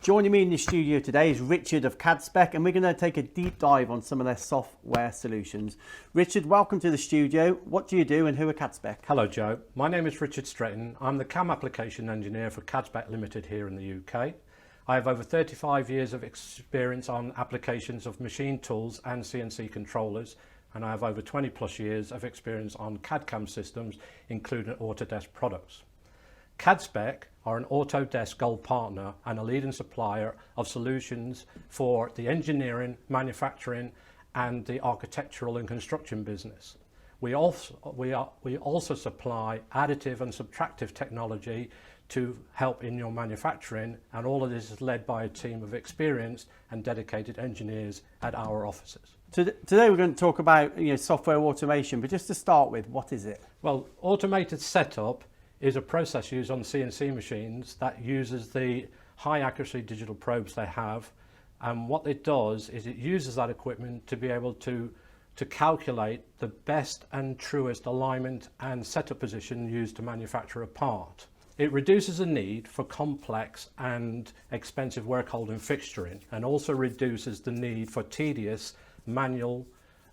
Joining me in the studio today is Richard of Cadspec, and we're going to take a deep dive on some of their software solutions. Richard, welcome to the studio. What do you do and who are Cadspec? Hello Joe, my name is Richard Stretton. I'm the CAM application engineer for Cadspec Limited here in the UK. I have over 35 years of experience on applications of machine tools and CNC controllers, and I have over 20 plus years of experience on CAD/CAM systems, including Autodesk products. Cadspec are an Autodesk Gold partner and a leading supplier of solutions for the engineering, manufacturing and the architectural and construction business. We also supply additive and subtractive technology to help in your manufacturing, and all of this is led by a team of experienced and dedicated engineers at our offices. Today we're going to talk about software automation, but just to start with, what is it? Well, automated setup is a process used on CNC machines that uses the high accuracy digital probes they have, and what it does is it uses that equipment to be able to calculate the best and truest alignment and setup position used to manufacture a part. It reduces the need for complex and expensive work holding fixturing, and also reduces the need for tedious manual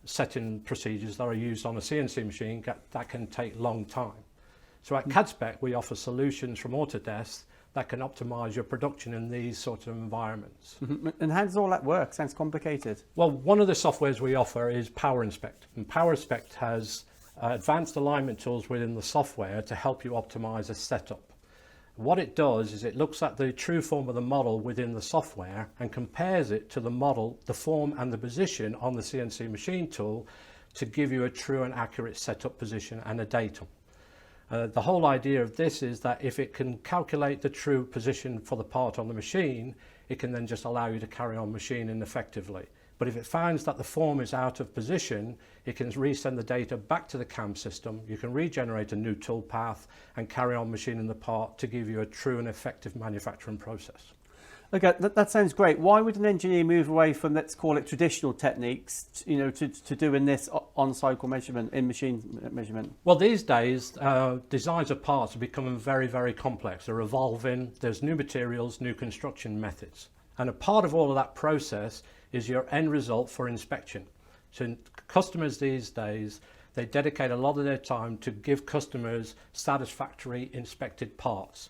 setting procedures that are used on a CNC machine that can take long time. So at Cadspec, we offer solutions from Autodesk that can optimize your production in these sorts of environments. And how does all that work? Sounds complicated. Well, one of the softwares we offer is PowerInspect, and PowerInspect has advanced alignment tools within the software to help you optimize a setup. What it does is it looks at the true form of the model within the software and compares it to the model, the form and the position on the CNC machine tool to give you a true and accurate setup position and a datum. The whole idea of this is that if it can calculate the true position for the part on the machine, it can then just allow you to carry on machining effectively. But if it finds that the form is out of position, it can resend the data back to the CAM system. You can regenerate a new tool path and carry on machining the part to give you a true and effective manufacturing process. Okay, that sounds great. Why would an engineer move away from, let's call it, traditional techniques, to doing this on-cycle measurement, in machine measurement? Well, these days, designs of parts are becoming very, very complex. They're evolving. There's new materials, new construction methods. And a part of all of that process is your end result for inspection. So customers these days, they dedicate a lot of their time to give customers satisfactory inspected parts.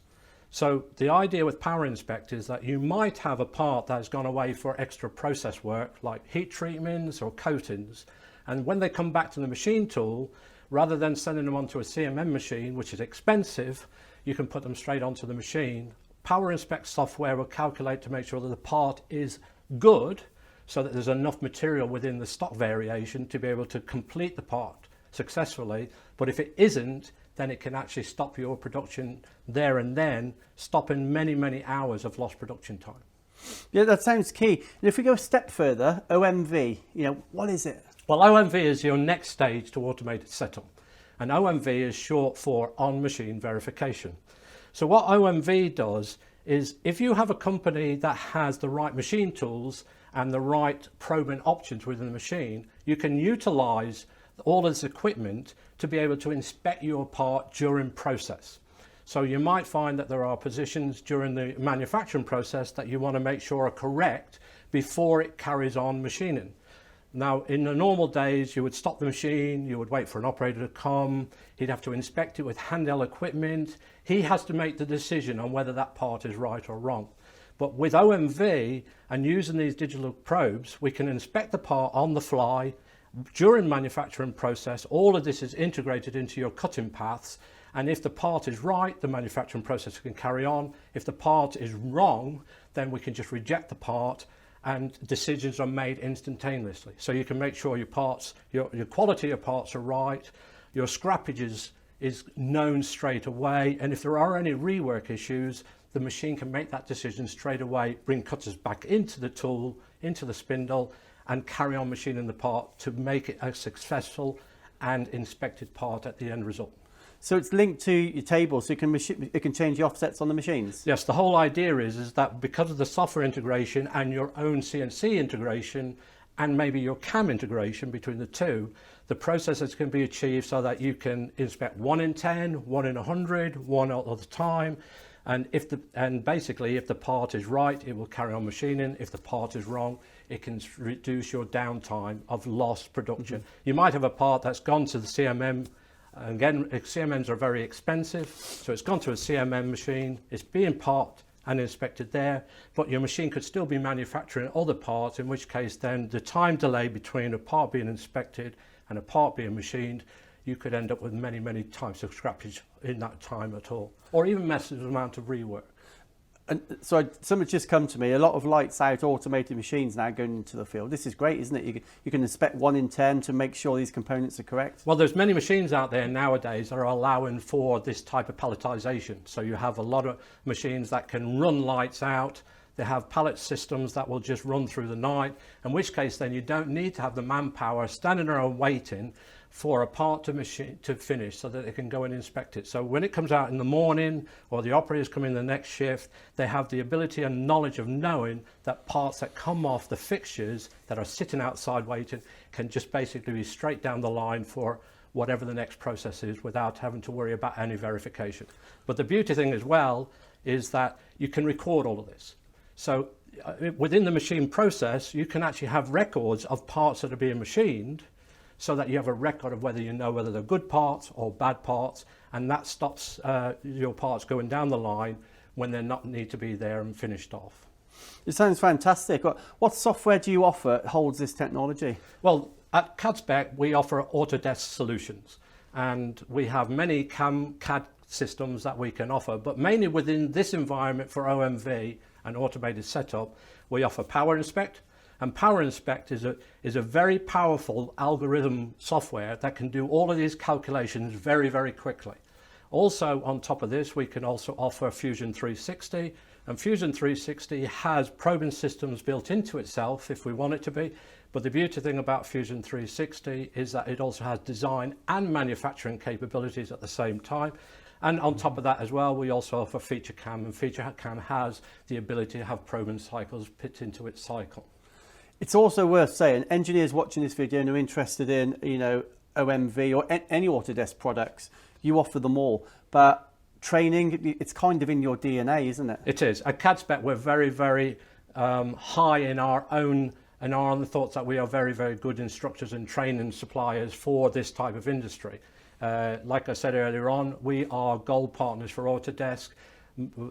So the idea with PowerInspect is that you might have a part that's gone away for extra process work like heat treatments or coatings, and when they come back to the machine tool, rather than sending them onto a CMM machine, which is expensive, you can put them straight onto the machine. PowerInspect software will calculate to make sure that the part is good, so that there's enough material within the stock variation to be able to complete the part successfully. But if it isn't, then it can actually stop your production there and then, stopping many, many hours of lost production time. Yeah, that sounds key. And if we go a step further, OMV, what is it? Well, OMV is your next stage to automated setup. And OMV is short for on-machine verification. So what OMV does is, if you have a company that has the right machine tools and the right probing options within the machine, you can utilize all of this equipment to be able to inspect your part during process. So you might find that there are positions during the manufacturing process that you want to make sure are correct before it carries on machining. Now, in the normal days, you would stop the machine, you would wait for an operator to come, he'd have to inspect it with handheld equipment. He has to make the decision on whether that part is right or wrong. But with OMV and using these digital probes, we can inspect the part on the fly. During manufacturing process, all of this is integrated into your cutting paths, and if the part is right, the manufacturing process can carry on. If the part is wrong, then we can just reject the part, and decisions are made instantaneously. So you can make sure your parts, your quality of parts are right, your scrappage is known straight away, and if there are any rework issues, the machine can make that decision straight away, bring cutters back into the tool, into the spindle, and carry on machining the part to make it a successful and inspected part at the end result. So it's linked to your table, so it can change the offsets on the machines? Yes, the whole idea is that because of the software integration and your own CNC integration and maybe your CAM integration between the two, the processes can be achieved so that you can inspect 1 in 10, 1 in 100, one all the time, And basically, if the part is right, it will carry on machining. If the part is wrong, it can reduce your downtime of lost production. You might have a part that's gone to the CMM. Again, CMMs are very expensive, so it's gone to a CMM machine. It's being parked and inspected there, but your machine could still be manufacturing other parts, in which case then the time delay between a part being inspected and a part being machined, you could end up with many, many types of scrappage in that time at all, or even massive amount of rework. And so something just come to me, a lot of lights out automated machines now going into the field. This is great, isn't it? You can inspect 1 in 10 to make sure these components are correct. Well, there's many machines out there nowadays that are allowing for this type of palletization. So you have a lot of machines that can run lights out. They have pallet systems that will just run through the night, in which case then you don't need to have the manpower standing around waiting for a part to finish so that they can go and inspect it. So when it comes out in the morning or the operators come in the next shift, they have the ability and knowledge of knowing that parts that come off the fixtures that are sitting outside waiting can just basically be straight down the line for whatever the next process is without having to worry about any verification. But the beauty thing as well is that you can record all of this. So within the machine process, you can actually have records of parts that are being machined, so that you have a record of whether they're good parts or bad parts, and that stops your parts going down the line when they're not need to be there and finished off. It sounds fantastic. What software do you offer that holds this technology? Well, at Cadspec we offer Autodesk Solutions, and we have many CAD systems that we can offer, but mainly within this environment for OMV and automated setup, we offer Power Inspect. And Power Inspect is a very powerful algorithm software that can do all of these calculations very, very quickly. Also, on top of this, we can also offer Fusion 360. And Fusion 360 has probing systems built into itself if we want it to be. But the beauty thing about Fusion 360 is that it also has design and manufacturing capabilities at the same time. And on top of that as well, we also offer Feature CAM, and Feature CAM has the ability to have probing cycles put into its cycle. It's also worth saying, engineers watching this video and are interested in, OMV or any Autodesk products, you offer them all. But training, it's kind of in your DNA, isn't it? It is. At Cadspec, we're very, very high in our own thoughts that we are very, very good instructors and training suppliers for this type of industry. Like I said earlier on, we are gold partners for Autodesk.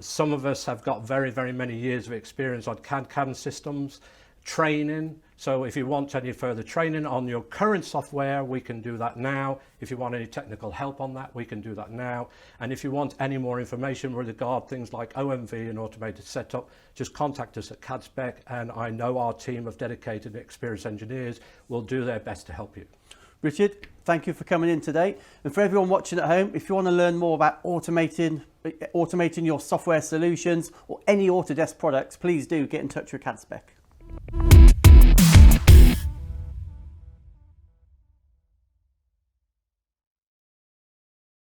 Some of us have got very, very many years of experience on CAD/CAM systems. Training, so if you want any further training on your current software, we can do that now. If you want any technical help on that, we can do that now. And if you want any more information with regard things like OMV and automated setup, just contact us at Cadspec, and I know our team of dedicated and experienced engineers will do their best to help you. Richard, thank you for coming in today. And for everyone watching at home, if you want to learn more about automating your software solutions or any Autodesk products, please do get in touch with Cadspec.